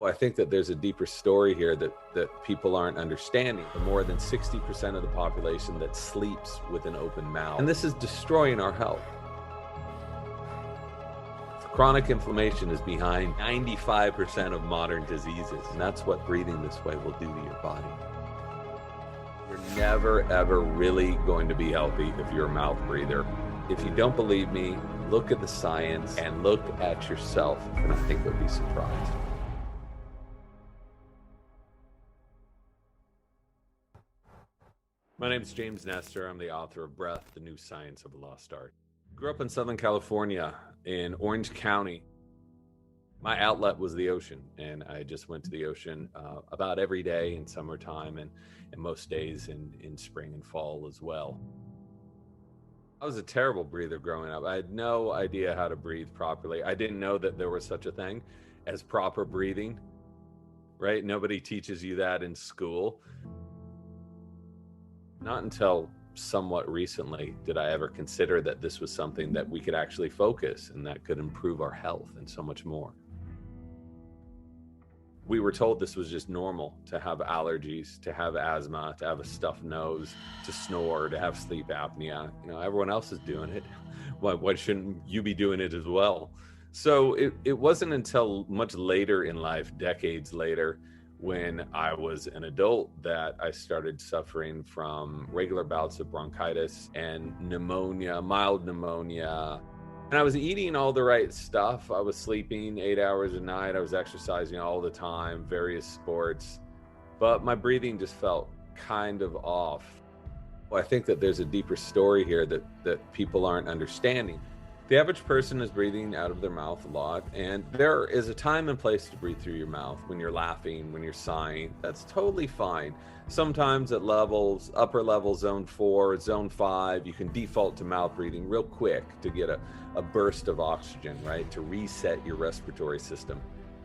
Well, I think that there's a deeper story here that people aren't understanding. The more than 60% of the population that sleeps with an open mouth. And this is destroying our health. Chronic inflammation is behind 95% of modern diseases, and that's what breathing this way will do to your body. You're never, ever really going to be healthy if you're a mouth breather. If you don't believe me, look at the science and look at yourself, and I think you'll be surprised. My name is James Nestor. I'm the author of Breath, The New Science of a Lost Art. Grew up in Southern California in Orange County. My outlet was the ocean, and I just went to the ocean about every day in summertime and most days in spring and fall as well. I was a terrible breather growing up. I had no idea how to breathe properly. I didn't know that there was such a thing as proper breathing, right? Nobody teaches you that in school. Not until somewhat recently did I ever consider that this was something that we could actually focus and that could improve our health and so much more. We were told this was just normal to have allergies, to have asthma, to have a stuffed nose, to snore, to have sleep apnea. You know, everyone else is doing it. Why shouldn't you be doing it as well? So it wasn't until much later in life, decades later, when I was an adult, that I started suffering from regular bouts of bronchitis and pneumonia, mild pneumonia. And I was eating all the right stuff. I was sleeping 8 hours a night. I was exercising all the time, various sports, but my breathing just felt kind of off. Well, I think that there's a deeper story here that people aren't understanding. The average person is breathing out of their mouth a lot, and there is a time and place to breathe through your mouth. When you're laughing, when you're sighing, that's totally fine. Sometimes at levels, upper level, zone 4, zone 5, you can default to mouth breathing real quick to get a burst of oxygen, right? To reset your respiratory system.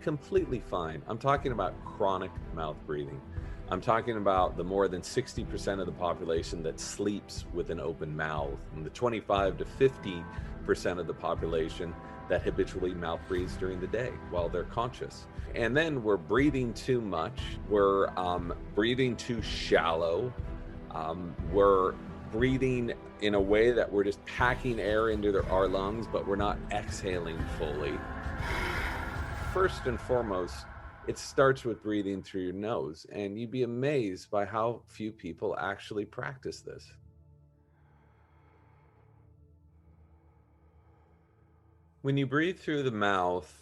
Completely fine. I'm talking about chronic mouth breathing. I'm talking about the more than 60% of the population that sleeps with an open mouth, and the 25 to 50% of the population that habitually mouth breathes during the day while they're conscious. And then we're breathing too much. We're breathing too shallow. We're breathing in a way that we're just packing air into our lungs, but we're not exhaling fully. First and foremost, it starts with breathing through your nose, and you'd be amazed by how few people actually practice this. When you breathe through the mouth,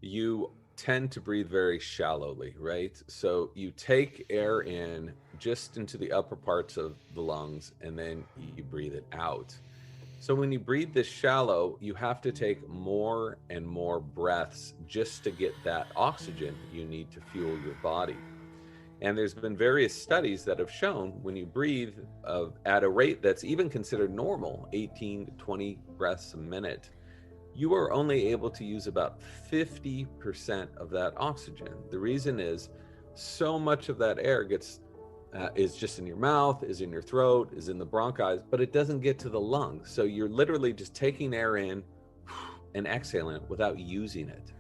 you tend to breathe very shallowly, right? So you take air in just into the upper parts of the lungs, and then you breathe it out. So when you breathe this shallow, you have to take more and more breaths just to get that oxygen you need to fuel your body. And there's been various studies that have shown when you breathe at a rate that's even considered normal, 18 to 20 breaths a minute, you are only able to use about 50% of that oxygen. The reason is so much of that air is just in your mouth, is in your throat, is in the bronchi, but it doesn't get to the lungs. So you're literally just taking air in and exhaling it without using it.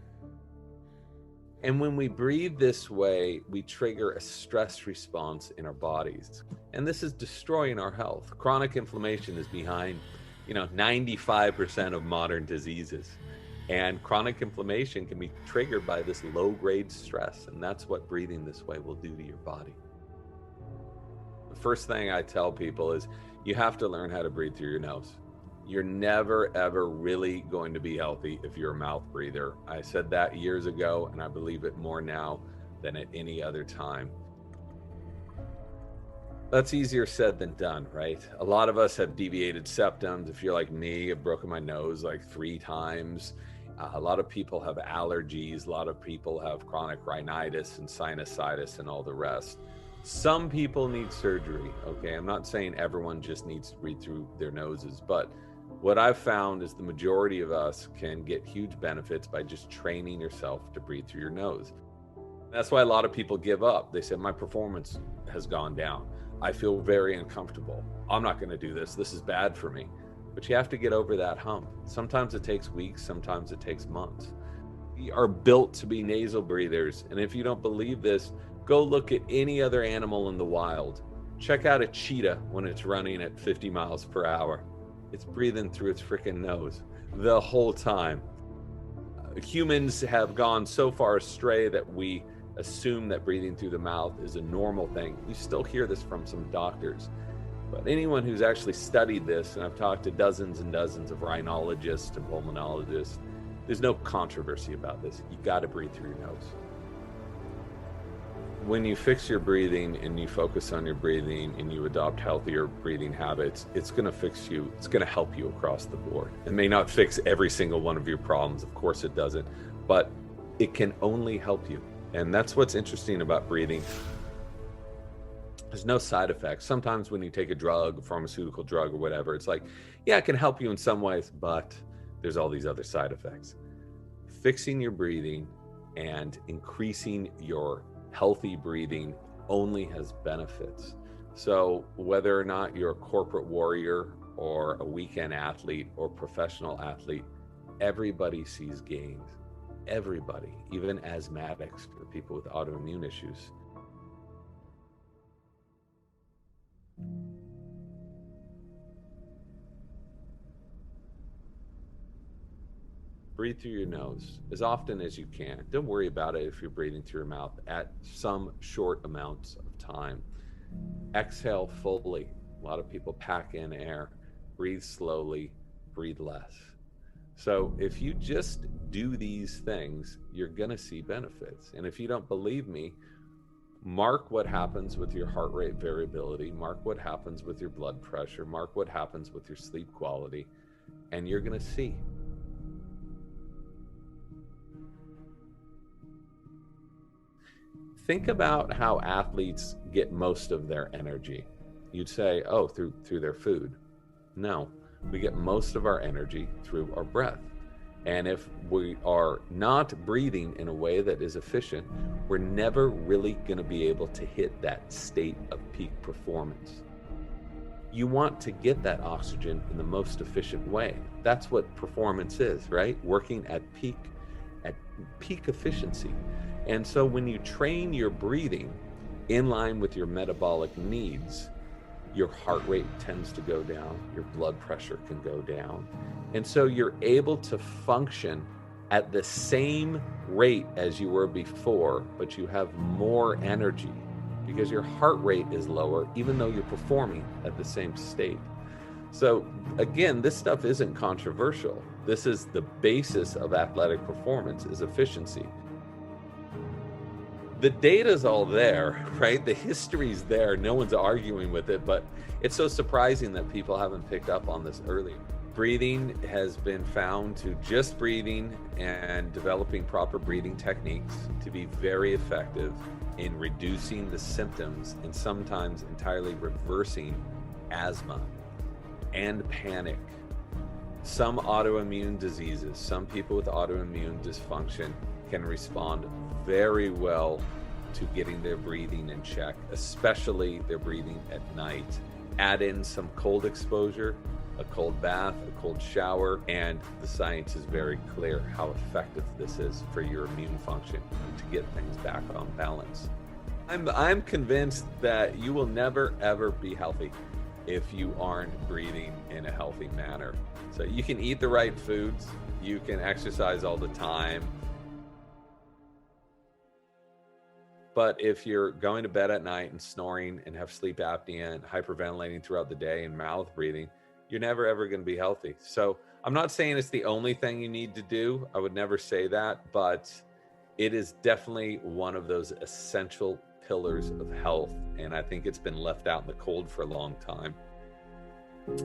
And when we breathe this way, we trigger a stress response in our bodies. And this is destroying our health. Chronic inflammation is behind, 95% of modern diseases. And chronic inflammation can be triggered by this low-grade stress. And that's what breathing this way will do to your body. The first thing I tell people is you have to learn how to breathe through your nose. You're never, ever really going to be healthy if you're a mouth breather. I said that years ago, and I believe it more now than at any other time. That's easier said than done, right? A lot of us have deviated septums. If you're like me, I've broken my nose like 3 times. A lot of people have allergies. A lot of people have chronic rhinitis and sinusitis and all the rest. Some people need surgery, okay? I'm not saying everyone just needs to breathe through their noses, but what I've found is the majority of us can get huge benefits by just training yourself to breathe through your nose. That's why a lot of people give up. They say, my performance has gone down. I feel very uncomfortable. I'm not going to do this. This is bad for me. But you have to get over that hump. Sometimes it takes weeks, sometimes it takes months. We are built to be nasal breathers. And if you don't believe this, go look at any other animal in the wild. Check out a cheetah when it's running at 50 miles per hour. It's breathing through its freaking nose the whole time. Humans have gone so far astray that we assume that breathing through the mouth is a normal thing. You still hear this from some doctors. But anyone who's actually studied this, and I've talked to dozens and dozens of rhinologists and pulmonologists, there's no controversy about this. You got to breathe through your nose. When you fix your breathing and you focus on your breathing and you adopt healthier breathing habits, it's going to fix you. It's going to help you across the board. It may not fix every single one of your problems. Of course it doesn't, but it can only help you. And that's what's interesting about breathing. There's no side effects. Sometimes when you take a drug, a pharmaceutical drug or whatever, it's like, yeah, it can help you in some ways, but there's all these other side effects. Fixing your breathing and increasing your healthy breathing only has benefits. So whether or not you're a corporate warrior or a weekend athlete or professional athlete, everybody sees gains. Everybody, even asthmatics or people with autoimmune issues. Breathe through your nose as often as you can. Don't worry about it if you're breathing through your mouth at some short amounts of time. Exhale fully. A lot of people pack in air. Breathe slowly, breathe less. So if you just do these things, you're going to see benefits. And if you don't believe me, mark what happens with your heart rate variability, mark what happens with your blood pressure, mark what happens with your sleep quality, and you're going to see. Think about how athletes get most of their energy. You'd say, oh, through their food. No, we get most of our energy through our breath. And if we are not breathing in a way that is efficient, we're never really going to be able to hit that state of peak performance. You want to get that oxygen in the most efficient way. That's what performance is, right? Working at peak efficiency. And so when you train your breathing in line with your metabolic needs, your heart rate tends to go down, your blood pressure can go down. And so you're able to function at the same rate as you were before, but you have more energy because your heart rate is lower, even though you're performing at the same state. So again, this stuff isn't controversial. This is the basis of athletic performance, is efficiency. The data's all there, right? The history's there. No one's arguing with it, but it's so surprising that people haven't picked up on this earlier. Breathing has been found to just breathing and developing proper breathing techniques to be very effective in reducing the symptoms and sometimes entirely reversing asthma and panic. Some autoimmune diseases, some people with autoimmune dysfunction can respond very well to getting their breathing in check, especially their breathing at night. Add in some cold exposure, a cold bath, a cold shower, and the science is very clear how effective this is for your immune function to get things back on balance. I'm convinced that you will never ever be healthy if you aren't breathing in a healthy manner. So you can eat the right foods, you can exercise all the time, but if you're going to bed at night and snoring and have sleep apnea and hyperventilating throughout the day and mouth breathing, you're never ever going to be healthy. So I'm not saying it's the only thing you need to do. I would never say that, but it is definitely one of those essential pillars of health. And I think it's been left out in the cold for a long time.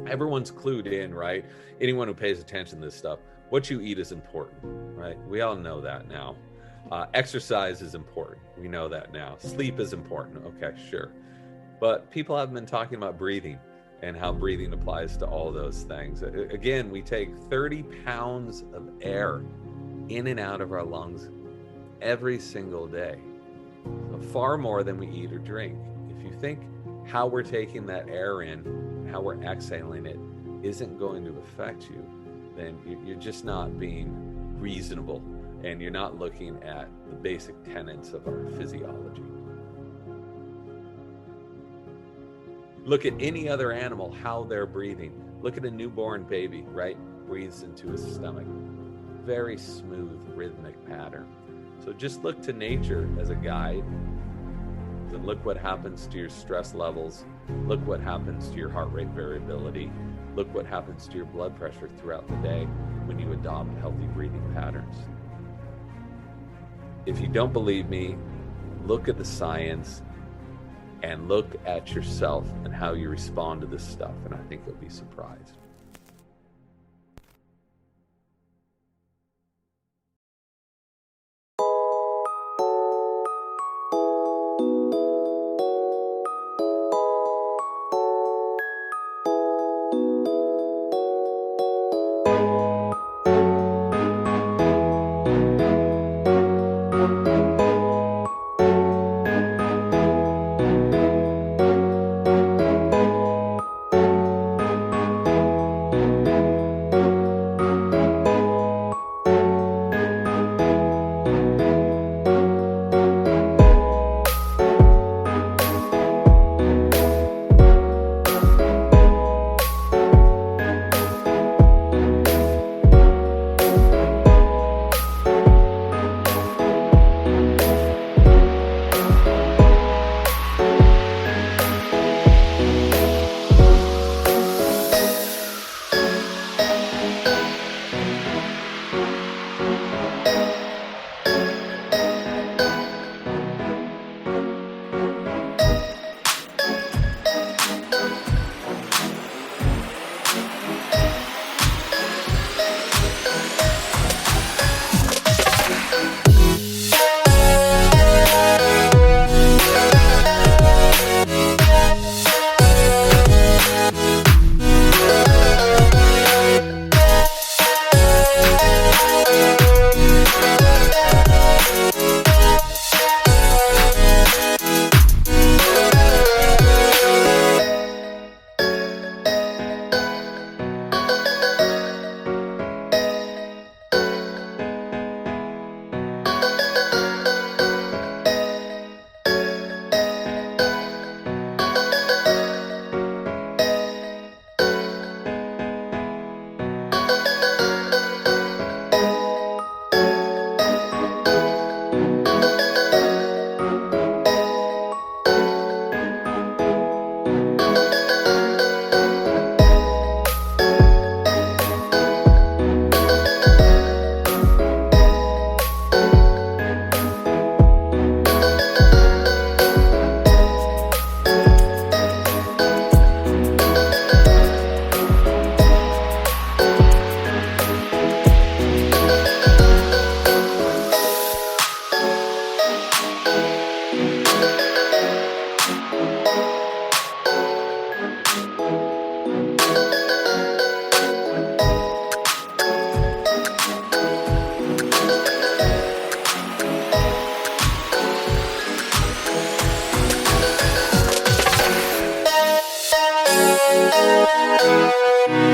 Everyone's clued in, right? Anyone who pays attention to this stuff, what you eat is important, right? We all know that now. Exercise is important. We know that now. Sleep is important. Okay, sure. But people haven't been talking about breathing and how breathing applies to all those things. Again, we take 30 pounds of air in and out of our lungs every single day. So far more than we eat or drink. If you think how we're taking that air in, how we're exhaling it isn't going to affect you, then you're just not being reasonable and you're not looking at the basic tenets of our physiology. Look at any other animal, how they're breathing. Look at a newborn baby, right? Breathes into his stomach. Very smooth, rhythmic pattern. So just look to nature as a guide. And look what happens to your stress levels. Look what happens to your heart rate variability. Look what happens to your blood pressure throughout the day when you adopt healthy breathing patterns. If you don't believe me, look at the science and look at yourself and how you respond to this stuff, and I think you'll be surprised.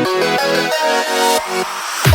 We'll be right back.